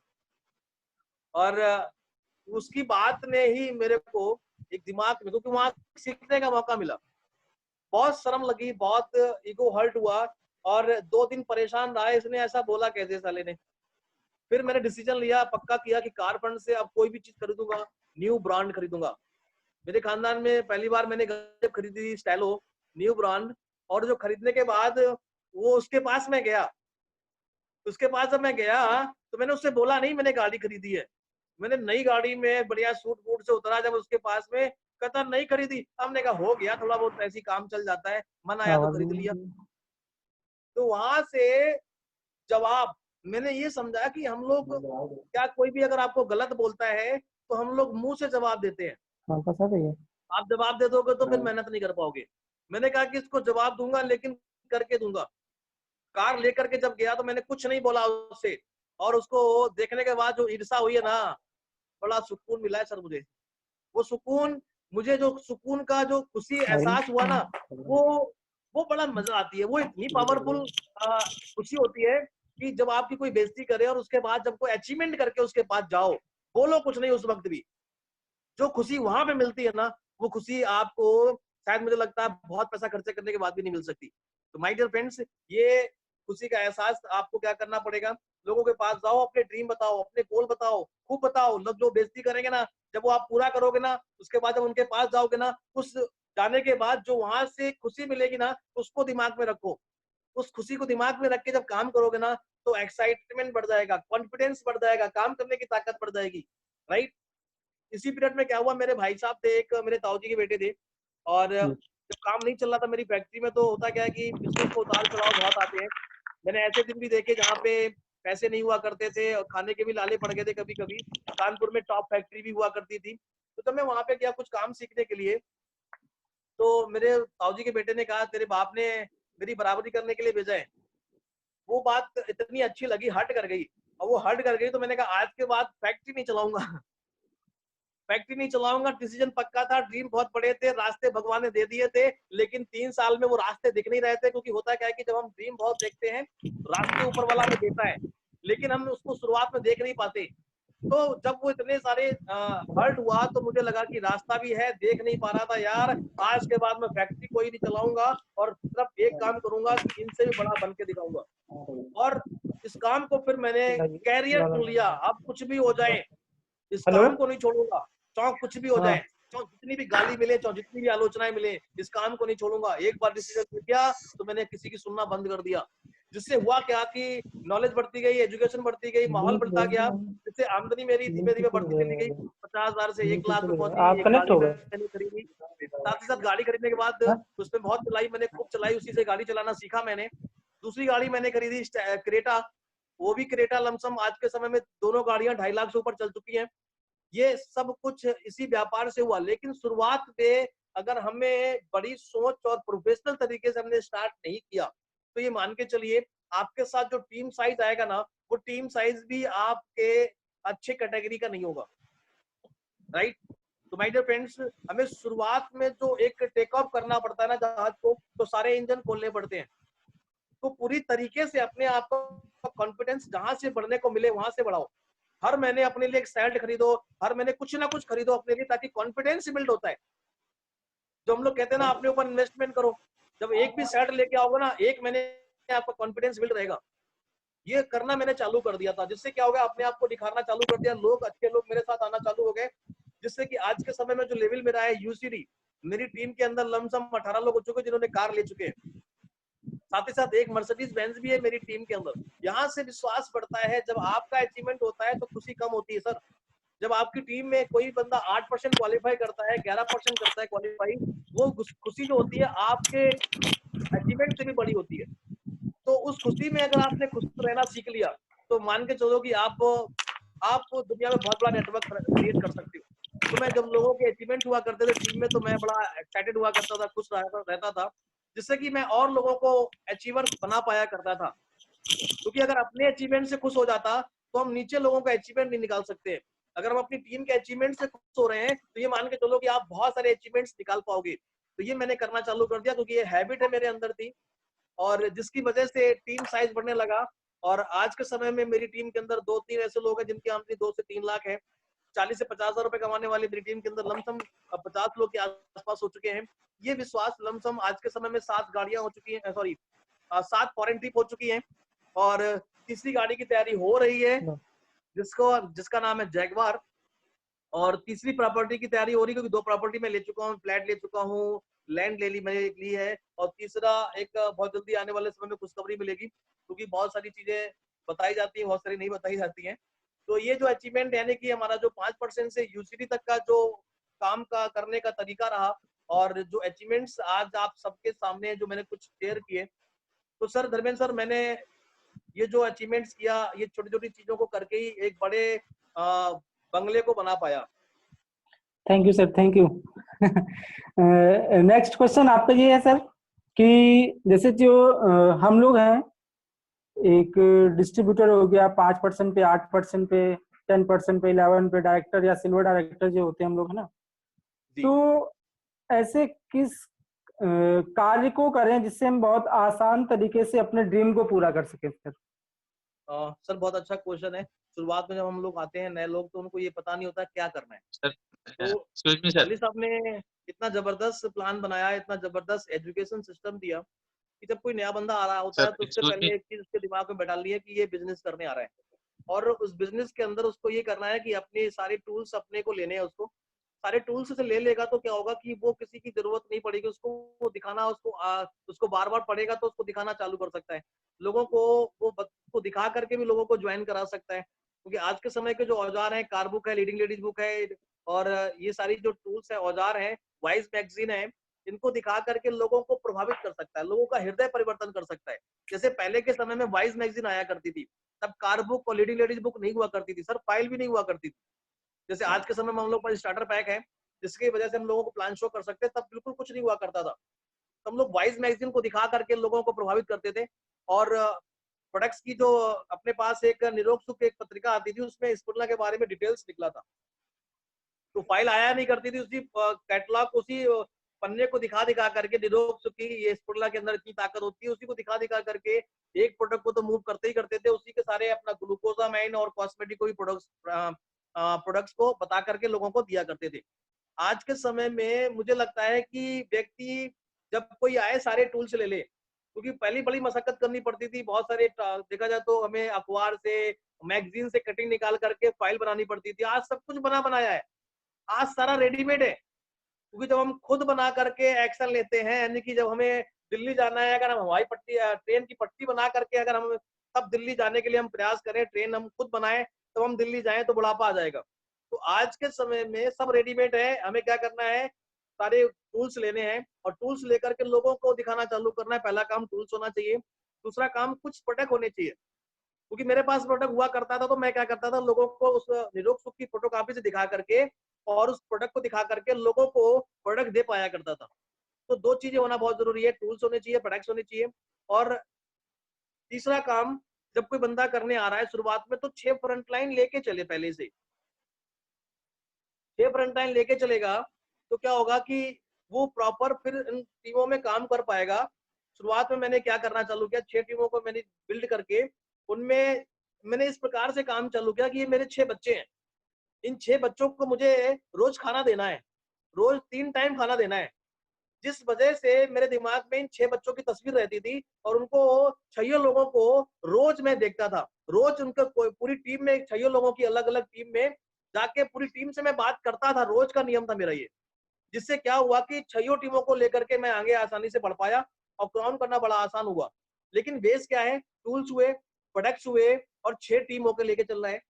और उसकी बात ने ही मेरे को एक दिमाग में, क्योंकि वहां सीखने का मौका मिला, बहुत शर्म लगी, बहुत ईगो हर्ट हुआ और 2 दिन परेशान रहा। इसने ऐसा बोला कैसे साले ने। फिर मैंने डिसीजन लिया, पक्का किया कि कार फंड से अब कोई भी चीज खरीदूंगा, न्यू ब्रांड खरीदूंगा। मेरे खानदान में पहली बार मैंने गाड़ी खरीदी थी स्टाइलो, न्यू ब्रांड। और जो खरीदने के बाद वो उसके पास मैं गया, उसके पास जब मैं गया तो मैंने उससे बोला नहीं मैंने गाड़ी खरीदी है। मैंने नई गाड़ी में बढ़िया सूट बूट से उतरा जब उसके पास में, कहता नहीं खरीदी। हमने कहा हो गया, थोड़ा बहुत ऐसी काम चल जाता है, मन आया तो आवाज खरीद लिया। नहीं। तो वहां से जवाब मैंने ये समझा कि हम लोग, क्या कोई भी अगर आपको गलत बोलता है तो हम लोग मुंह से जवाब देते हैं। वापस आ गई है। आप जवाब दे दोगे तो फिर मेहनत नहीं कर पाओगे। मैंने कहा कि इसको जवाब दूंगा लेकिन करके दूंगा। कार लेकर के जब गया तो मैंने कुछ नहीं बोला उससे, और उसको देखने के बाद जो ईर्ष्या हुई है ना, बड़ा सुकून मिला है सर मुझे। वो सुकून, मुझे जो सुकून का जो खुशी एहसास हुआ ना, वो बड़ा मजा आती है। वो इतनी पावरफुल खुशी होती है कि जब आपकी कोई बेइज्जती करे और उसके बाद जब कोई अचीवमेंट करके उसके पास जाओ, बोलो कुछ नहीं उस वक्त भी, जो खुशी वहां पे मिलती है ना, वो खुशी आपको शायद मुझे लगता है बहुत पैसा खर्चे करने के बाद भी नहीं मिल सकती। तो माय डियर फ्रेंड्स, ये खुशी का एहसास आपको क्या करना पड़ेगा, लोगों के पास जाओ, अपने ड्रीम बताओ, अपने गोल बताओ, खूब बताओ। लोग जो बेइज्जती करेंगे ना, जब वो आप पूरा करोगे ना, उसके बाद जब उनके पास जाओगे ना, उस जाने के बाद जो वहां से खुशी मिलेगी ना, उसको दिमाग में रखो। उस खुशी को दिमाग में रख के जब काम करोगे ना, तो एक्साइटमेंट बढ़ जाएगा, कॉन्फिडेंस बढ़ जाएगा, काम करने की ताकत बढ़ जाएगी। राइट। इसी पीरियड में क्या हुआ, मेरे भाई साहब थे, एक मेरे ताऊ जी के बेटे थे, और जब काम नहीं चल रहा था मेरी फैक्ट्री में, तो होता क्या है कि बिजनेस में उतार चढ़ाव बहुत आते हैं। मैंने ऐसे दिन भी देखे जहाँ पे पैसे नहीं हुआ करते थे और खाने के भी लाले पड़ गए थे कभी कभी। कानपुर में टॉप फैक्ट्री भी हुआ करती थी। तो जब मैं वहां पे गया कुछ काम सीखने के लिए, तो मेरे ताऊ जी के बेटे ने कहा तेरे बाप ने मेरी बराबरी करने के लिए भेजा है। वो बात इतनी अच्छी लगी, हट कर गई। और वो हट कर गई तो मैंने कहा आज के बाद फैक्ट्री नहीं चलाऊंगा। फैक्ट्री नहीं चलाऊंगा, डिसीजन पक्का था, ड्रीम बहुत बड़े थे, रास्ते भगवान ने दे दिए थे, लेकिन 3 साल में वो रास्ते दिख नहीं रहे थे। क्योंकि होता क्या है कि जब हम ड्रीम बहुत देखते हैं, रास्ते ऊपर वाला हमें देता है, लेकिन हम उसको शुरुआत में देख नहीं पाते। तो जब वो इतने सारे हर्ट हुआ, तो मुझे लगा कि रास्ता भी है, देख नहीं पा रहा था यार। आज के बाद मैं फैक्ट्री कोई नहीं चलाऊंगा, और सिर्फ एक काम करूंगा कि इनसे भी बड़ा बन के दिखाऊंगा। और इस काम को फिर मैंने कैरियर चुन लिया। अब कुछ भी हो जाए, इस हेलो। काम को नहीं छोड़ूंगा। चाहे कुछ भी हो जाए, चाहे जितनी भी गाली मिले, चाहे जितनी भी आलोचनाएं मिले, इस काम को नहीं छोड़ूंगा। एक बार डिसीजन ले लिया तो मैंने किसी की सुनना बंद कर दिया। जिससे हुआ क्या कि नॉलेज बढ़ती गई, एजुकेशन बढ़ती गई, माहौल बढ़ता गया, जिससे आमदनी मेरी धीमे धीमे बढ़ती चली गई। 50,000 से 1 लाख में पहुंची। आप एक कनेक्ट गाड़ी हो गए। मैंने खरीदी। साथ ही साथ गाड़ी खरीदने के बाद हाँ? उसमें बहुत चलाई, मैंने खूब चलाई, उसी से गाड़ी चलाना सीखा मैंने। दूसरी गाड़ी मैंने खरीदी क्रेटा। वो भी क्रेटा लमसम आज के समय में दोनों गाड़ियां 2.5 लाख से ऊपर चल चुकी हैं। ये सब कुछ इसी व्यापार से हुआ। लेकिन शुरुआत में अगर हमें बड़ी सोच और प्रोफेशनल तरीके से हमने स्टार्ट नहीं किया, तो ये मान के चलिए आपके साथ जो टीम साइज आएगा ना, वो टीम साइज भी आपके अच्छे कैटेगरी का नहीं होगा। राइट। तो माय डियर फ्रेंड्स, हमें शुरुआत में जो एक टेक ऑफ करना पड़ता है ना जहाज को, तो सारे इंजन खोलने पड़ते हैं। तो पूरी तरीके से अपने आप का कॉन्फिडेंस जहां से बढ़ने को मिले वहां से बढ़ाओ। हर महीने अपने लिए एक शर्ट खरीदो, हर महीने कुछ ना कुछ खरीदो अपने लिए, ताकि कॉन्फिडेंस बिल्ड होता है। जो हम लोग कहते हैं ना, अपने ऊपर इन्वेस्टमेंट करो। जब एक भी शर्ट लेके आओगे ना, 1 महीने आपका कॉन्फिडेंस बिल्ड रहेगा। ये करना मैंने चालू कर दिया था, जिससे क्या हो गया, अपने आप को दिखाना चालू कर दिया, लोग अच्छे लोग मेरे साथ आना चालू हो गए। जिससे कि आज के समय में जो लेवल मेरा है यूसीडी, मेरी टीम के अंदर लमसम 18 लोग हो चुके हैं जिन्होंने कार ले चुके हैं। साथ ही साथ एक मर्सिडीज बेंज भी है मेरी टीम के अंदर। यहाँ से विश्वास बढ़ता है। जब आपका अचीवमेंट होता है तो खुशी कम होती है सर। जब आपकी टीम में कोई बंदा 8% क्वालिफाई करता है, 11% करता है क्वालिफाई, वो खुशी जो होती है आपके अचीवमेंट से भी बड़ी होती है। तो उस खुशी में अगर आपने खुश रहना सीख लिया, तो मान के चलो कि आप दुनिया में बहुत बड़ा नेटवर्क क्रिएट कर सकते हो। तो मैं जब लोगों के अचीवमेंट हुआ करते थे टीम में, तो मैं बड़ा एक्साइटेड हुआ करता था, खुश रहता था, जिससे कि मैं और लोगों को अचीवर बना पाया करता था। क्योंकि अगर अपने अचीवमेंट से खुश हो जाता, तो हम नीचे लोगों का अचीवमेंट नहीं निकाल सकते। अगर हम अपनी टीम के अचीवमेंट से खुश हो रहे हैं, तो ये मान के चलो कि आप बहुत सारे अचीवमेंट्स निकाल पाओगे। तो ये मैंने करना चालू कर दिया, क्योंकि ये हैबिट है मेरे अंदर थी, और जिसकी वजह से टीम साइज बढ़ने लगा। और आज के समय में मेरी टीम के अंदर 2-3 ऐसे लोग हैं जिनकी आमदनी 2 से 3 लाख है। 40 से 50,000 रुपए कमाने वाली मेरी टीम के अंदर लमसम 50 लोग के आसपास हो चुके हैं। ये विश्वास लमसम आज के समय में 7 गाड़ियां हो चुकी हैं, सॉरी 7 फॉरेन ट्रिप हो चुकी हैं, और तीसरी गाड़ी की तैयारी हो रही है, जिसका नाम है जैगवार। और तीसरी प्रॉपर्टी की तैयारी हो रही है, क्योंकि 2 प्रॉपर्टी मैं ले चुका हूँ, फ्लैट ले चुका हूँ, लैंड ले ली मैंने ली है। और तीसरा एक बहुत जल्दी आने वाले समय में खुशखबरी मिलेगी, क्योंकि बहुत सारी चीजें बताई जाती है, बहुत सारी नहीं बताई जाती हैं। तो ये जो अचीवमेंट यानी कि हमारा जो 5% से यूसीडी तक का जो काम का करने का तरीका रहा, और जो अचीवमेंट्स आज आप सबके सामने जो मैंने कुछ शेयर किए, तो सर धर्मेंद्र सर, मैंने ये जो अचीवमेंट्स किया, ये छोटी छोटी चीजों को करके ही एक बड़े बंगले को बना पाया। Thank you sir, thank you. Next question आपका ये है सर कि जैसे जो हम लोग हैं, एक डिस्ट्रीब्यूटर हो गया, 5% पे, 8% पे, 10% पे, 11 पे डायरेक्टर या सिल्वर डायरेक्टर जो होते हैं हम लोग, है ना। जी। तो ऐसे किस कार्य को करें जिससे हम बहुत आसान तरीके से अपने ड्रीम को पूरा कर सकें सर? सर बहुत अच्छा क्वेश्चन है। शुरुआत में जब हम लोग आते हैं नए लोग, तो उनको ये पता नहीं होता क्या करना है। सर, तो एक्सक्यूज मी सर। वली साहब ने इतना जबरदस्त प्लान बनाया, इतना जबरदस्त एजुकेशन सिस्टम दिया कि जब कोई नया बंदा आ रहा होता है सर तो उससे एक्सक्यूज मी। पहले एक चीज उसके दिमाग में बैठा ली है कि ये बिजनेस करने आ रहा है, और उस बिजनेस के अंदर उसको ये करना है कि अपने सारे टूल्स अपने को लेने हैं। उसको सारे टूल्स से ले लेगा तो क्या होगा कि वो किसी की जरूरत नहीं पड़ेगी उसको, वो दिखाना उसको बार बार पढ़ेगा तो उसको दिखाना चालू कर सकता है लोगों को। को दिखा करके भी लोगों को ज्वाइन करा सकता है, क्योंकि आज के समय के जो औजार हैं, कार बुक है, लीडिंग लेडीज बुक है, और ये सारी जो टूल्स है, औजार हैं, वाइज मैगजीन है, इनको दिखा करके लोगों को प्रभावित कर सकता है, लोगों का हृदय परिवर्तन कर सकता है। जैसे पहले के समय में वाइज मैगजीन आया करती थी, तब कार बुक और लीडिंग लेडीज बुक नहीं हुआ करती थी सर, फाइल भी नहीं हुआ करती थी। जैसे आज के समय में हम लोग पास स्टार्टर पैक है, जिसकी वजह से हम लोगों को प्लान शो कर सकते हैं, तब बिल्कुल कुछ नहीं हुआ करता था। तो हम लोग वाइज मैगजीन को दिखा करके लोगों को प्रभावित करते थे। और प्रोडक्ट्स की जो अपने पास एक निरोग सुख एक पत्रिका आती थी, उसमें स्पुरना के बारे में डिटेल्स निकला था। तो फाइल आया नहीं करती थी, उसी कैटलॉग उसी पन्ने को दिखा दिखा करके निरोग सुख की ये स्पुरना के अंदर इतनी ताकत होती है, उसी को दिखा दिखा करके एक प्रोडक्ट को तो मूव करते ही करते थे, उसी के सारे अपना ग्लूकोजामाइन और कॉस्मेटिक कोई प्रोडक्ट्स को बता करके लोगों को दिया करते थे। आज के समय में मुझे लगता है कि व्यक्ति जब कोई आए सारे टूल्स ले ले, क्योंकि पहली बड़ी मशक्कत करनी पड़ती थी, बहुत सारे देखा जाए तो हमें अखबार से, मैगजीन से कटिंग निकाल करके फाइल बनानी पड़ती थी। आज सब कुछ बना बनाया है, आज सारा रेडीमेड है। क्योंकि जब हम खुद बना करके एक्शन लेते हैं, यानी कि जब हमें दिल्ली जाना है, अगर हम हवाई पट्टी ट्रेन की पट्टी बना करके अगर हम तब दिल्ली जाने के लिए हम प्रयास करें, ट्रेन हम खुद बनाएं तब हम दिल्ली जाएं, तो बुढ़ापा आ जाएगा। तो आज के समय में सब रेडीमेड है, हमें क्या करना है, सारे टूल्स लेने हैं और टूल्स लेकर के लोगों को दिखाना चालू करना है। पहला काम टूल्स होना चाहिए। दूसरा काम कुछ प्रोडक्ट होने चाहिए, क्योंकि मेरे पास प्रोडक्ट हुआ करता था तो मैं क्या करता था, लोगों को उस निरोग सुख की फोटोकॉपी से दिखा करके और उस प्रोडक्ट को दिखा करके लोगों को प्रोडक्ट दे पाया करता था। तो दो चीजें होना बहुत जरूरी है, टूल्स होने चाहिए, प्रोडक्ट्स होने चाहिए। और तीसरा काम, जब कोई बंदा करने आ रहा है शुरुआत में, तो 6 फ्रंट लाइन लेके चले पहले से। 6 फ्रंट लाइन लेके चलेगा तो क्या होगा कि वो प्रॉपर फिर इन टीमों में काम कर पाएगा। शुरुआत में मैंने क्या करना चालू किया, 6 टीमों को मैंने बिल्ड करके उनमें मैंने इस प्रकार से काम चालू किया कि ये मेरे 6 बच्चे हैं। इन 6 बच्चों को मुझे रोज खाना देना है, रोज 3 टाइम खाना देना है। जिस वजह से मेरे दिमाग में इन 6 बच्चों की तस्वीर रहती थी और उनको 6 लोगों को रोज मैं देखता था। रोज उनका पूरी टीम में 6 लोगों की अलग अलग टीम में जाके पूरी टीम से मैं बात करता था, रोज का नियम था मेरा ये। जिससे क्या हुआ कि 6 टीमों को लेकर के मैं आगे आसानी से बढ़ पाया और काउंट करना बड़ा आसान हुआ। लेकिन बेस क्या है, टूल्स हुए, प्रोडक्ट्स हुए और 6 टीमों के लेके चल रहा है।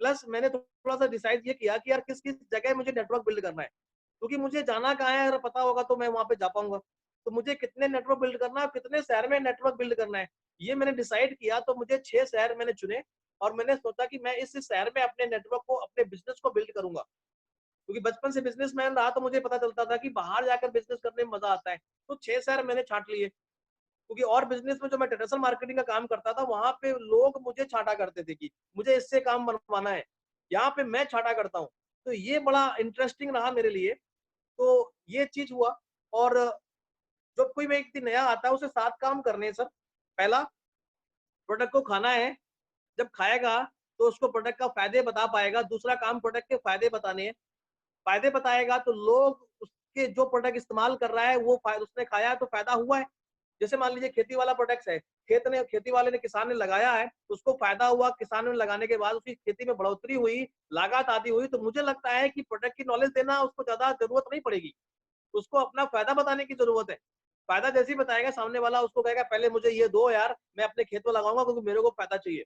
प्लस मैंने थोड़ा सा डिसाइड ये किया कि यार किस किस जगह मुझे नेटवर्क बिल्ड करना है, क्योंकि मुझे जाना कहाँ है अगर पता होगा तो मैं वहां पे जा पाऊंगा। तो मुझे कितने नेटवर्क बिल्ड करना है, कितने शहर में नेटवर्क बिल्ड करना है, ये मैंने डिसाइड किया। तो मुझे 6 शहर मैंने चुने और मैंने सोचा कि मैं इस शहर में अपने नेटवर्क को, अपने बिजनेस को बिल्ड करूंगा। क्योंकि बचपन से बिजनेसमैन रहा तो मुझे पता चलता था कि बाहर जाकर बिजनेस करने में मजा आता है। तो 6 शहर मैंने छांट लिए, क्योंकि और बिजनेस में जो मैं ट्रेडिशनल मार्केटिंग का काम करता था, वहां पे लोग मुझे छाटा करते थे कि मुझे इससे काम बनवाना है, यहाँ पे मैं छाटा करता हूँ। तो ये बड़ा इंटरेस्टिंग रहा मेरे लिए। तो ये चीज हुआ। और जब कोई व्यक्ति नया आता है, उसे 7 काम करने हैं सर। पहला, प्रोडक्ट को खाना है, जब खाएगा तो उसको प्रोडक्ट का फायदे बता पाएगा। दूसरा काम, प्रोडक्ट के फायदे बताने हैं। फायदे बताएगा तो लोग उसके जो प्रोडक्ट इस्तेमाल कर रहा है वो उसने खाया है तो फायदा हुआ है। जैसे मान लीजिए खेती वाला प्रोडक्ट्स है, खेती वाले ने, किसान ने लगाया है, उसको फायदा हुआ, किसान ने लगाने के बाद उसकी खेती में बढ़ोतरी हुई, लागत आदि हुई, तो मुझे लगता है कि प्रोडक्ट की नॉलेज देना उसको ज्यादा जरूरत नहीं पड़ेगी, उसको अपना फायदा बताने की जरूरत है। फायदा जैसे ही बताएगा सामने वाला, उसको कहेगा पहले मुझे ये दो यार, मैं अपने खेत में लगाऊंगा क्योंकि मेरे को फायदा चाहिए।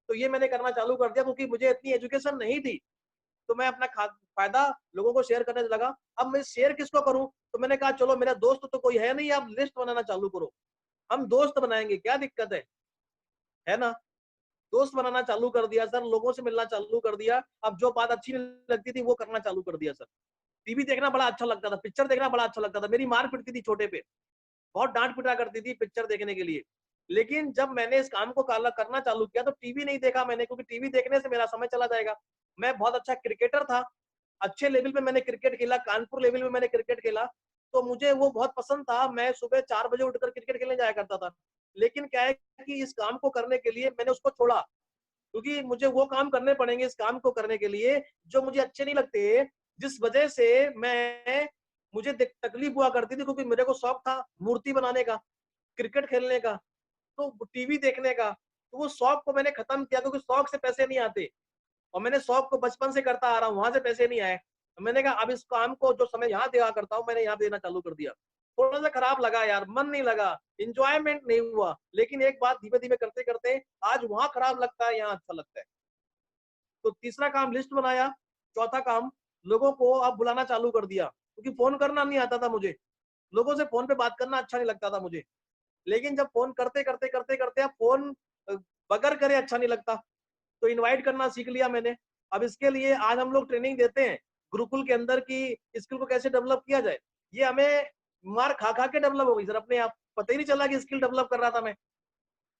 तो ये मैंने करना चालू कर दिया, क्योंकि मुझे इतनी एजुकेशन नहीं थी। तो मैं अपना फायदा लोगों को शेयर करने लगा। अब मैं शेयर किसको करूं, तो मैंने कहा चलो मेरा दोस्त तो कोई है नहीं, आप लिस्ट बनाना चालू करो, हम दोस्त बनाएंगे, क्या दिक्कत है ना। दोस्त बनाना चालू कर दिया सर, लोगों से मिलना चालू कर दिया। अब जो बात अच्छी नहीं लगती थी वो करना चालू कर दिया सर। टीवी देखना बड़ा अच्छा लगता था, पिक्चर देखना बड़ा अच्छा लगता था। मेरी मार पड़ती थी छोटे पे, बहुत डांट पिटा करती थी पिक्चर देखने के लिए। लेकिन जब मैंने इस काम को करना चालू किया तो टीवी नहीं देखा मैंने, क्योंकि टीवी देखने से मेरा समय चला जाएगा। मैं बहुत अच्छा क्रिकेटर था, अच्छे लेवल पे मैंने क्रिकेट खेला, कानपुर लेवल में मैंने क्रिकेट खेला, तो मुझे वो बहुत पसंद था। मैं सुबह 4 बजे उठकर क्रिकेट खेलने जाया करता था। लेकिन क्या है कि इस काम को करने के लिए मैंने उसको छोड़ा, क्योंकि मुझे वो काम करने पड़ेंगे इस काम को करने के लिए जो मुझे अच्छे नहीं लगते, जिस वजह से मुझे तकलीफ हुआ करती थी, क्योंकि मेरे को शौक था मूर्ति बनाने का, क्रिकेट खेलने का, तो टीवी देखने का। तो वो शौक को मैंने खत्म किया, क्योंकि शौक से पैसे नहीं आते, और मैंने शौक को बचपन से करता आ रहा हूँ, वहां से पैसे नहीं आए। तो मैंने कहा अब इस काम को जो समय यहाँ दिया करता हूँ मैंने यहाँ देना चालू कर दिया। थोड़ा सा खराब लगा यार, मन नहीं लगा, इंजॉयमेंट नहीं हुआ, लेकिन एक बात धीमे धीमे करते करते आज वहां खराब लगता है, यहाँ अच्छा लगता है। तो तीसरा काम लिस्ट बनाया, चौथा काम लोगों को अब बुलाना चालू कर दिया, क्योंकि फोन करना नहीं आता था मुझे, लोगों से फोन पे बात करना अच्छा नहीं लगता था मुझे। लेकिन जब फोन करते करते करते करते अब फोन बगैर करे अच्छा नहीं लगता, तो इनवाइट करना सीख लिया मैंने। अब इसके लिए आज हम लोग ट्रेनिंग देते हैं गुरुकुल के अंदर की स्किल को कैसे डेवलप किया जाए। ये हमें मार खा खा के डेवलप हो गई सर, अपने आप पता ही नहीं चला कि स्किल डेवलप कर रहा था मैं।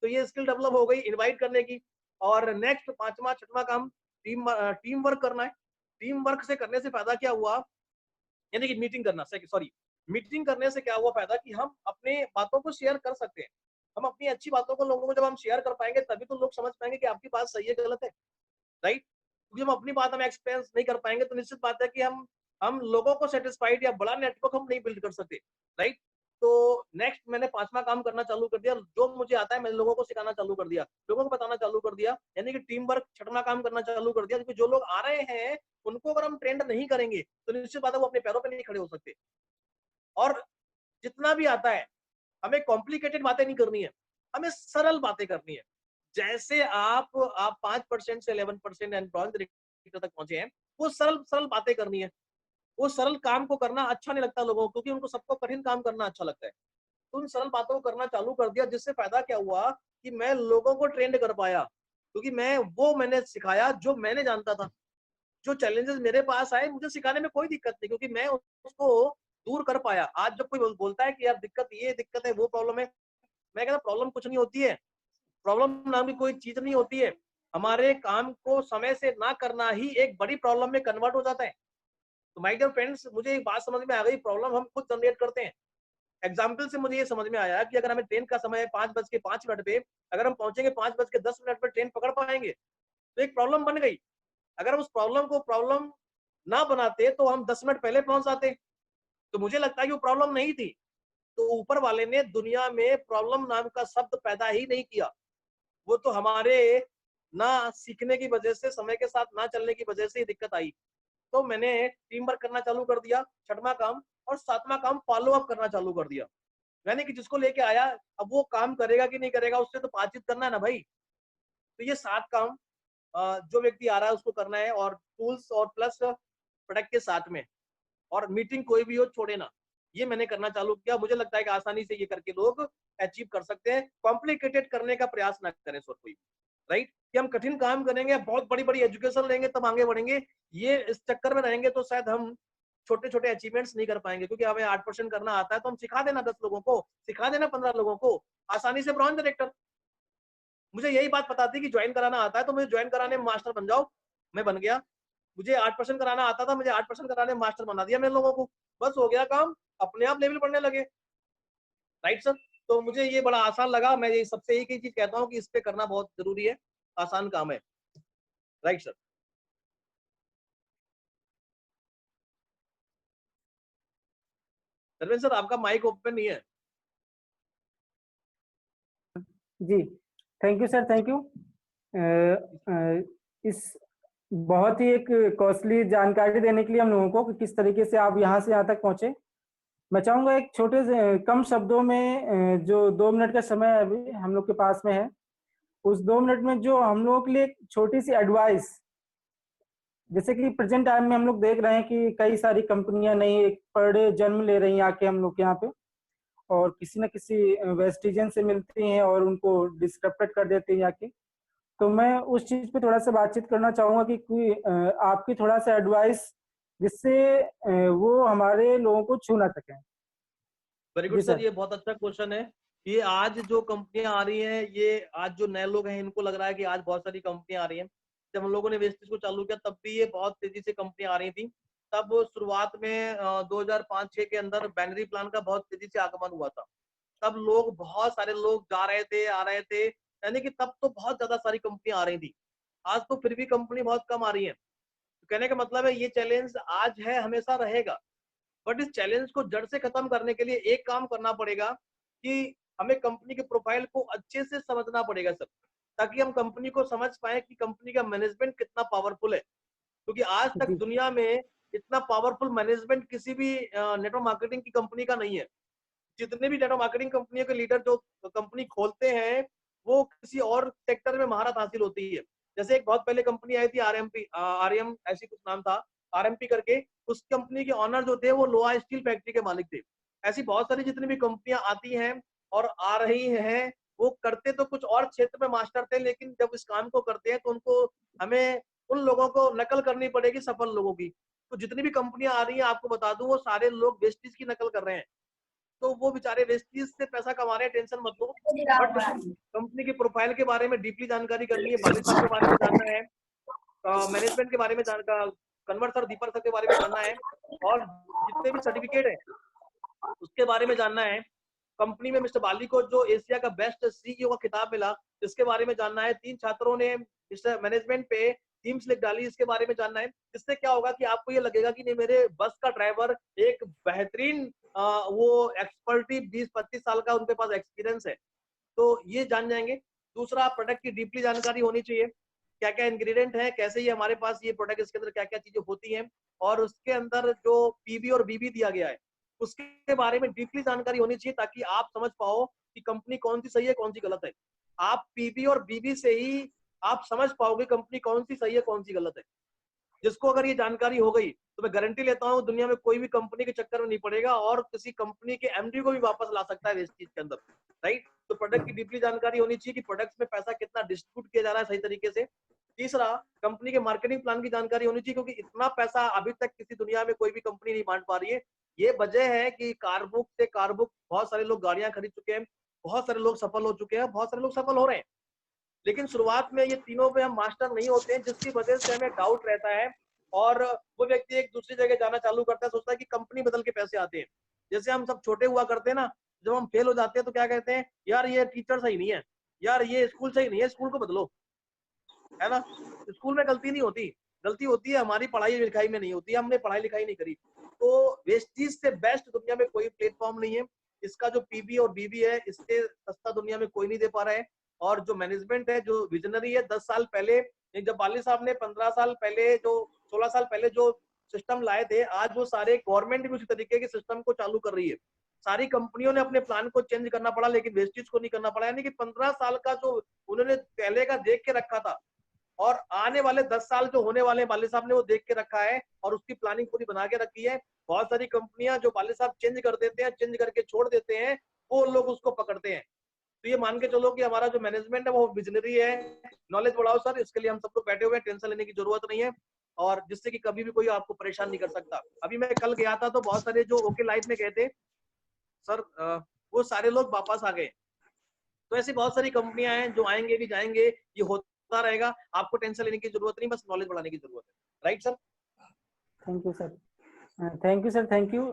तो ये स्किल डेवलप हो गई इनवाइट करने की। और नेक्स्ट पांचवा छठवां काम टीम वर्क करना है। टीम वर्क से करने से फायदा क्या हुआ, यानी कि मीटिंग करना, सॉरी, मीटिंग करने से क्या हुआ फायदा कि हम अपने बातों को शेयर कर सकते हैं। हम अपनी अच्छी बातों को लोगों को जब हम शेयर कर पाएंगे तभी तो लोग समझ पाएंगे कि आपकी बात सही है गलत है, राइट। क्योंकि हम अपनी बात हम एक्सपीरियंस नहीं कर पाएंगे तो निश्चित बात है कि हम लोगों को सेटिस्फाइड या बड़ा नेटवर्क हम नहीं बिल्ड कर सकते, राइट। तो नेक्स्ट मैंने पांचवा काम करना चालू कर दिया, जो मुझे आता है मैंने लोगों को सिखाना चालू कर दिया, लोगों को बताना चालू कर दिया, यानी कि टीम वर्क छठवां काम करना चालू कर दिया। क्योंकि जो लोग आ रहे हैं उनको अगर हम ट्रेंड नहीं करेंगे तो निश्चित बात है वो अपने पैरों पर नहीं खड़े हो सकते। और जितना भी आता है हमें कॉम्प्लिकेटेड बातें नहीं करनी है, हमें सरल बातें करनी है। जैसे आप 5% से 11% एंड ब्रॉन्ज डायरेक्टर तक पहुंचे हैं, वो सरल सरल बातें करनी है। वो सरल काम को करना अच्छा नहीं लगता लोगों को, क्योंकि उनको सबको कठिन काम करना अच्छा लगता है। तो उन सरल बातों को करना चालू कर दिया, जिससे फायदा क्या हुआ कि मैं लोगों को ट्रेंड कर पाया, क्योंकि मैंने सिखाया जो मैंने जानता था। जो चैलेंजेस मेरे पास आए मुझे सिखाने में कोई दिक्कत नहीं, क्योंकि मैं उसको दूर कर पाया। आज जब कोई बोलता है कि यार दिक्कत है वो प्रॉब्लम है, मैं कहता प्रॉब्लम कुछ नहीं होती है, प्रॉब्लम नाम की कोई चीज नहीं होती है। हमारे काम को समय से ना करना ही एक बड़ी प्रॉब्लम में कन्वर्ट हो जाता है। तो माय डियर फ्रेंड्स, मुझे एक बात समझ में आ गई, प्रॉब्लम हम खुद जनरेट करते हैं। एग्जाम्पल से मुझे ये समझ में आया कि अगर हमें ट्रेन का समय है 5:05 पे, अगर हम पहुंचेंगे 5:10 पर ट्रेन पकड़ पाएंगे तो एक प्रॉब्लम बन गई। अगर उस प्रॉब्लम को प्रॉब्लम ना बनाते तो हम 10 मिनट पहले पहुंच जाते। तो मुझे लगता है कि वो प्रॉब्लम नहीं थी। तो ऊपर वाले ने दुनिया में प्रॉब्लम नाम का शब्द पैदा ही नहीं किया, वो तो हमारे ना सीखने की वजह से, समय के साथ ना चलने की वजह से ही दिक्कत आई। तो मैंने टीम वर्क करना चालू कर दिया, छठवां काम। और सातवां काम फॉलो अप करना चालू कर दिया, यानी कि जिसको लेके आया अब वो काम करेगा कि नहीं करेगा उससे तो बातचीत करना है ना भाई। तो ये 7 काम जो व्यक्ति आ रहा है उसको करना है, और टूल्स और प्लस प्रोडक्ट के साथ में, और मीटिंग कोई भी हो छोड़े ना। ये मैंने करना चालू किया, मुझे लगता है कि आसानी से ये करके लोग अचीव कर सकते हैं। कॉम्प्लिकेटेड करने का प्रयास ना करें सर कोई, राइट। कि हम कठिन काम करेंगे, बहुत बड़ी बड़ी एजुकेशन लेंगे तब आगे बढ़ेंगे, ये इस चक्कर में रहेंगे तो शायद हम छोटे छोटे अचीवमेंट्स नहीं कर पाएंगे। क्योंकि हमें 8% करना आता है तो हम सिखा देना 10 लोगों को, सिखा देना 15 लोगों को, आसानी से ब्रॉन्ज डायरेक्टर। मुझे यही बात पता थी कि ज्वाइन कराना आता है तो मुझे ज्वाइन कराने में मास्टर बन जाओ, मैं बन गया। मुझे 8% कराना आता था, मुझे 8% कराने में मास्टर बना दिया मैंने लोगों को, बस हो गया काम, अपने आप लेवल बढ़ने लगे, राइट सर। तो मुझे ये बड़ा आसान लगा। मैं ये सबसे एक ही चीज कहता हूँ कि इस पे करना बहुत जरूरी है, आसान काम है, राइट सर। धर्मेंद्र सर आपका माइक ओपन नहीं है। जी, thank you sir, thank you. इस बहुत ही एक कॉस्टली जानकारी देने के लिए हम लोगों को कि किस तरीके से आप यहाँ से यहाँ तक पहुंचे। मैं चाहूंगा एक छोटे से कम शब्दों में, जो 2 मिनट का समय अभी हम लोग के पास में है, उस 2 मिनट में जो हम लोगों के लिए एक छोटी सी एडवाइस, जैसे कि प्रेजेंट टाइम में हम लोग देख रहे हैं कि कई सारी कंपनियां नई एक पर डे जन्म ले रही हैं आके हम लोग के यहाँ पे, और किसी न किसी वेस्टिजन से मिलती हैं और उनको डिस्क्रप्टेड कर देती हैं आके। तो मैं उस चीज पे थोड़ा सा बातचीत करना चाहूंगा कि कोई आपकी थोड़ा सा एडवाइस जिससे वो हमारे लोगों को छू ना सके। वेरी जी गुड सर, सर। ये बहुत अच्छा क्वेश्चन है। ये आज जो कंपनियां आ रही हैं, ये आज जो नए लोग हैं इनको लग रहा है कि आज बहुत सारी कंपनियां आ रही हैं। जब हम लोगों ने वेस्टेज को चालू किया तब भी ये बहुत तेजी से कंपनियां आ रही थी। तब शुरुआत में 2005-6 के अंदर बैनरी प्लान का बहुत तेजी से आगमन हुआ था। तब लोग, बहुत सारे लोग जा रहे थे, आ रहे थे, यानी कि तब तो बहुत ज्यादा सारी कंपनियां आ रही थी। आज तो फिर भी कंपनी बहुत कम आ रही है। तो कहने का मतलब है ये चैलेंज आज है, हमेशा रहेगा। बट इस चैलेंज को जड़ से खत्म करने के लिए एक काम करना पड़ेगा कि हमें कंपनी के प्रोफाइल को अच्छे से समझना पड़ेगा सर, ताकि हम कंपनी को समझ पाए कि कंपनी का मैनेजमेंट कितना पावरफुल है। क्योंकि आज तक जी दुनिया में इतना पावरफुल मैनेजमेंट किसी भी नेटवर्क मार्केटिंग की कंपनी का नहीं है। जितने भी नेटवर्क मार्केटिंग कंपनियों के लीडर जो कंपनी खोलते हैं, वो किसी और सेक्टर में महारत हासिल होती है। जैसे एक बहुत पहले कंपनी आई थी आरएमपी, आरएम ऐसी कुछ नाम था, आरएमपी करके। उस कंपनी के ऑनर जो थे वो लोहा स्टील फैक्ट्री के मालिक थे। ऐसी बहुत सारी जितनी भी कंपनियां आती हैं और आ रही हैं, वो करते तो कुछ और क्षेत्र में मास्टर थे, लेकिन जब इस काम को करते हैं तो उनको, हमें उन लोगों को नकल करनी पड़ेगी, सफल लोगों की। तो जितनी भी कंपनियां आ रही हैं, आपको बता दूं, वो सारे लोग वेस्टीज की नकल कर रहे हैं। तो वो बेचारे वेस्टीज से पैसा कमा रहे हैं, टेंशन मत लो। बट कंपनी के प्रोफाइल के बारे में डीपली जानकारी करनी है, बाली साहब के बारे में जानना है, मैनेजमेंट के बारे में जानना, कन्वर सर, दीपक सर के बारे में जानना है, और जितने भी सर्टिफिकेट है उसके बारे में जानना है। कंपनी में मिस्टर बाली को जो एशिया का बेस्ट सीईओ का खिताब मिला, इसके बारे में जानना है। 3 छात्रों ने मिस्टर मैनेजमेंट पे टीम्स लिख डाली, इसके बारे में जानना है। इससे क्या होगा कि आपको ये लगेगा कि नहीं, मेरे बस का ड्राइवर एक बेहतरीन, वो एक्सपर्टी 20-25 साल का उनके पास एक्सपीरियंस है। तो ये जान जाएंगे। दूसरा, प्रोडक्ट की डीपली जानकारी होनी चाहिए, क्या क्या इंग्रेडिएंट है, कैसे ये हमारे पास ये प्रोडक्ट, इसके अंदर क्या क्या चीजें होती हैं, और उसके अंदर जो पीबी और बीबी दिया गया है उसके बारे में डीपली जानकारी होनी चाहिए, ताकि आप समझ पाओ कि कंपनी कौन सी सही है, कौन सी गलत है। आप पीबी और बीबी से ही आप समझ पाओगे कंपनी कौन सी सही है, कौन सी गलत है। जिसको अगर ये जानकारी हो गई, तो मैं गारंटी लेता हूँ दुनिया में कोई भी कंपनी के चक्कर में नहीं पड़ेगा, और किसी कंपनी के एमडी को भी वापस ला सकता है वेस्टीज के अंदर। राइट। तो प्रोडक्ट की डीपली जानकारी होनी चाहिए कि प्रोडक्ट्स में पैसा कितना डिस्ट्रीब्यूट किया जा रहा है सही तरीके से। तीसरा, कंपनी के मार्केटिंग प्लान की जानकारी होनी चाहिए, क्योंकि इतना पैसा अभी तक किसी दुनिया में कोई भी कंपनी नहीं बांट पा रही है। ये वजह है कि कारबुक से कारबुक बहुत सारे लोग गाड़ियां खरीद चुके हैं, बहुत सारे लोग सफल हो चुके हैं, बहुत सारे लोग सफल हो रहे हैं। लेकिन शुरुआत में ये तीनों पे हम मास्टर नहीं होते हैं, जिसकी वजह से हमें डाउट रहता है। और वो व्यक्ति एक दूसरी जगह जाना चालू करता है, सोचता है कि कंपनी बदल के पैसे आते हैं। जैसे हम सब छोटे हुआ करते हैं ना, जब हम फेल हो जाते हैं तो क्या कहते हैं, यार ये टीचर सही नहीं है, यार ये स्कूल सही नहीं है, स्कूल को बदलो। है ना। स्कूल में गलती नहीं होती, गलती होती है हमारी पढ़ाई लिखाई में, नहीं होती है, हमने पढ़ाई लिखाई नहीं करी। तो वेस्टीज से बेस्ट दुनिया में कोई प्लेटफॉर्म नहीं है। इसका जो पीबी और बीबी है, इससे सस्ता दुनिया में कोई नहीं दे पा रहा है। और जो मैनेजमेंट है, जो विजनरी है, 10 साल पहले, जब बाली साहब ने 15 साल पहले जो 16 साल पहले जो सिस्टम लाए थे, आज वो सारे गवर्नमेंट भी उसी तरीके के सिस्टम को चालू कर रही है। सारी कंपनियों ने अपने प्लान को चेंज करना पड़ा, लेकिन वेस्टीज को नहीं करना पड़ा। यानी कि 15 साल का जो उन्होंने पहले का देख के रखा था, और आने वाले 10 साल जो होने वाले हैं, बाली साहब ने वो देख के रखा है और उसकी प्लानिंग पूरी बना के रखी है। बहुत सारी कंपनियां जो बाली साहब चेंज कर देते हैं, चेंज करके छोड़ देते हैं, वो लोग उसको पकड़ते हैं। तो ये मान के चलो कि हमारा जो मैनेजमेंट है वो विजनरी है। नॉलेज बढ़ाओ सर, इसके लिए हम सब लोग बैठे हुए हैं, टेंशन लेने की जरूरत नहीं है। और जिससे कि कभी भी कोई आपको परेशान नहीं कर सकता। अभी मैं कल गया था तो बहुत सारे जो ओके लाइफ में गए थे सर, वो सारे लोग वापस आ गए। तो ऐसी बहुत सारी कंपनियां हैं जो आएंगे भी जाएंगे, ये होता रहेगा। आपको टेंशन लेने की जरूरत नहीं, बस नॉलेज बढ़ाने की जरूरत है। Right sir. Thank you sir. Thank you sir, thank you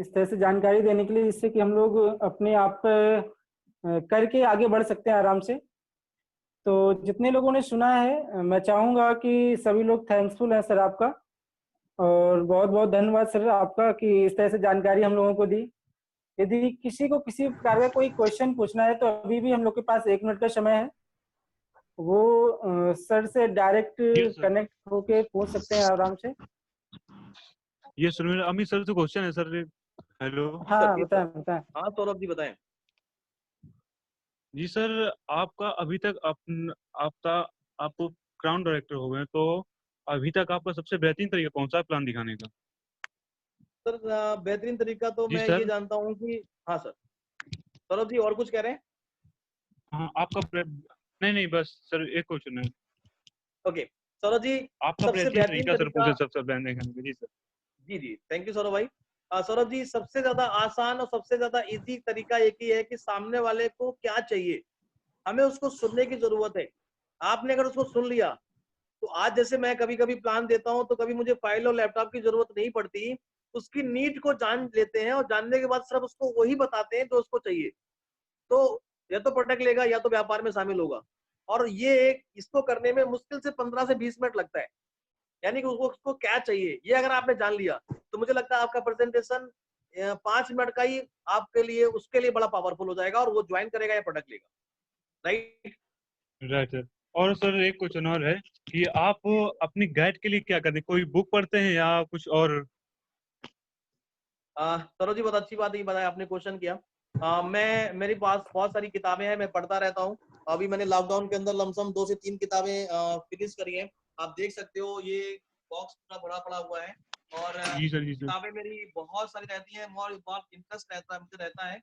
इस तरह से जानकारी देने के लिए, जिससे कि हम लोग अपने आप करके आगे बढ़ सकते हैं आराम से। तो जितने लोगों ने सुना है, मैं चाहूंगा कि सभी लोग थैंक्सफुल हैं सर आपका, और बहुत बहुत धन्यवाद सर आपका कि इस तरह से जानकारी हम लोगों को दी। यदि किसी को किसी प्रकार का कोई क्वेश्चन पूछना है, तो अभी भी हम लोग के पास 1 मिनट का समय है। वो सर से डायरेक्ट ये सर कनेक्ट होके पूछ सकते हैं आराम से। ये सर मेरा अमित सर से क्वेश्चन है सर। हेलो हाँ जी बताएं सर। बताएं। हाँ सौरभ जी बताएं। जी सर, आपका अभी तक आपका आप क्राउन डायरेक्टर हो गए, तो अभी तक आपका सबसे बेहतरीन तरीका कौन सा है प्लान दिखाने का? सर बेहतरीन तरीका तो जी मैं ये सर। जानता हूँ कि, हाँ सर। सौरभ जी और कुछ कह रहे हैं? हाँ आपका नहीं नहीं, बस सर एक क्वेश्चन है। ओके। सौरभ जी, आपका सबसे बेहतरीन बेहतरीन तरीका सर तरीका, पूछे सबसे प्लान दिखाने का। जी सर। जी जी, थैंक यू सौरभ भाई। सौरभ जी, सबसे ज्यादा आसान और सबसे ज्यादा इजी तरीका एक ही है कि सामने वाले को क्या चाहिए, हमें उसको सुनने की जरूरत है। आपने अगर उसको सुन लिया, तो आज जैसे मैं कभी कभी प्लान देता हूँ तो कभी मुझे फाइल और लैपटॉप की जरूरत नहीं पड़ती, उसकी नीड को जान लेते हैं और जानने के बाद सिर्फ उसको वही बताते हैं जो उसको चाहिए। तो या तो पटक लेगा या तो व्यापार में शामिल होगा। और ये एक इसको करने में मुश्किल से 15 से 20 मिनट लगता है। यानी कि उसको उसको क्या चाहिए ये अगर आपने जान लिया, तो मुझे लगता है आपका प्रेजेंटेशन 5 मिनट का ही आपके लिए उसके लिए बड़ा पावरफुल हो जाएगा और वो ज्वाइन करेगा या पटक लेगा। राइट। Right sir. और सर एक क्वेश्चन और है कि आप अपनी गाइड के लिए क्या करते हैं, कोई बुक पढ़ते हैं या कुछ और? सरोज जी, बहुत अच्छी बात ही बताया आपने, क्वेश्चन किया। मैं मेरे पास बहुत सारी किताबें हैं, मैं पढ़ता रहता हूँ। अभी मैंने लॉकडाउन के अंदर लमसम 2 से 3 किताबें फिनिश करी हैं। आप देख सकते हो ये बॉक्स पूरा भरा पड़ा हुआ है। और जी सर, जी सर। किताबें मेरी बहुत सारी रहती हैं, बहुत इंटरेस्ट रहता है मुझे रहता है,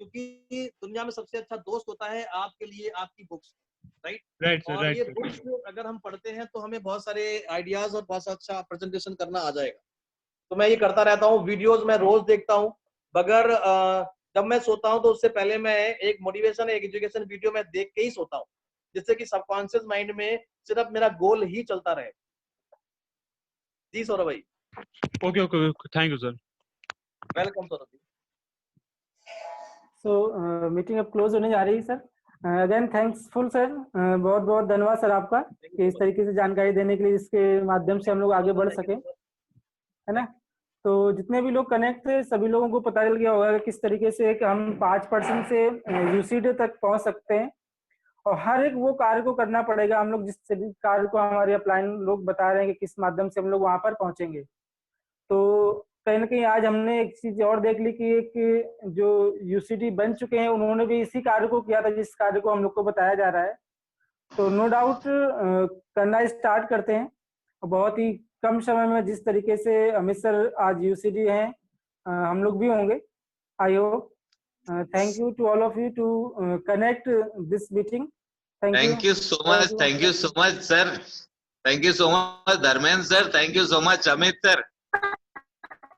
क्योंकि दुनिया में सबसे अच्छा दोस्त होता है आपके लिए आपकी बुक्स। राइट। राइट सर, और राइट ये सर। बुक्स अगर हम पढ़ते हैं तो हमें बहुत सारे आइडियाज और बहुत अच्छा प्रेजेंटेशन करना आ जाएगा। तो मैं ये करता रहता हूँ। वीडियोस मैं रोज देखता हूँ। मगर जब मैं सोता हूँ तो उससे पहले मैं एक मोटिवेशन एक एजुकेशन वीडियो में देख के ही सोता हूँ, जिससे कि सबकॉन्शियस माइंड में सिर्फ मेरा गोल ही चलता रहे। जी सौरभ भाई। Okay okay, thank you sir. Welcome Saurabh ji. So meeting अब क्लोज होने जा रही है सर। अगेन थैंक्सफुल सर, बहुत बहुत धन्यवाद सर आपका कि इस तरीके से जानकारी देने के लिए, जिसके माध्यम से हम लोग आगे बढ़ सके, है ना। तो जितने भी लोग कनेक्ट थे सभी लोगों को पता चल गया होगा कि किस तरीके से कि हम 5% से यूसीडी तक पहुंच सकते हैं। और हर एक वो कार्य को करना पड़ेगा हम लोग, जिस कार्य को हमारे अपलाइन लोग बता रहे हैं कि किस माध्यम से हम लोग वहां पर पहुंचेंगे। तो कहीं ना कहीं आज हमने एक चीज और देख ली कि एक जो यूसीडी बन चुके हैं उन्होंने भी इसी कार्य को किया था जिस कार्य को हम लोग को बताया जा रहा है। तो नो डाउट करना स्टार्ट करते हैं। बहुत ही कम समय में जिस तरीके से अमित सर आज यूसीडी हैं, हम लोग भी होंगे, I hope. Thank you to all of you to connect this meeting. Thank you. Thank you so much. Thank you so much, sir. Thank you so much, Dharmen sir. Thank you so much, Amit sir.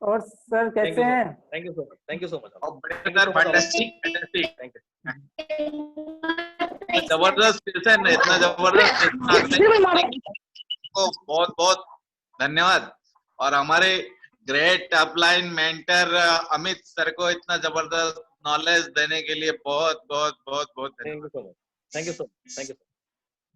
और sir कैसे हैं? Thank you so much, thank you so much. Sir, fantastic, fantastic. Thank you. जबरदस्त session, इतना जबरदस्त को बहुत बहुत धन्यवाद। और हमारे great upline mentor Amit sir को इतना जबरदस्त नॉलेज देने के लिए बहुत बहुत बहुत बहुत धन्यवाद। Thank you so much, thank you so much, thank you.